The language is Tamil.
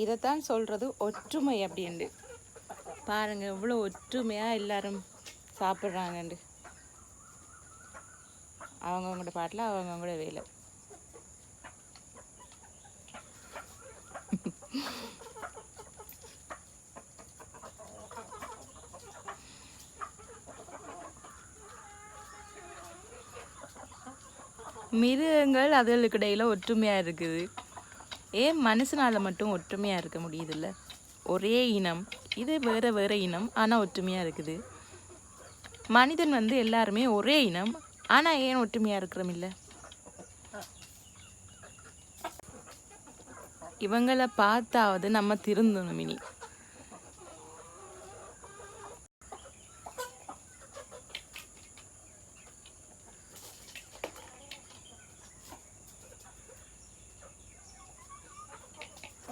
இதைத்தான் சொல்கிறது ஒற்றுமை அப்படின்ட்டு. பாருங்கள் எவ்வளோ ஒற்றுமையாக எல்லாரும் சாப்பிட்றாங்கண்டு. அவங்கவுங்களோட பாட்டில் அவங்கவுங்களோட வேலை. மிருகங்கள் அதுகளுக்கு இடையில் ஒற்றுமையாக இருக்குது. ஏன் மனுஷனால் மட்டும் ஒற்றுமையாக இருக்க முடியுதில்ல? ஒரே இனம், இது வேறு வேறு இனம், ஆனால் ஒற்றுமையாக இருக்குது. மனிதன் வந்து எல்லாருமே ஒரே இனம், ஆனால் ஏன் ஒற்றுமையாக இருக்கிறோமில்ல? இவங்களை பார்த்தாவது நம்ம திருந்தணும் இனி.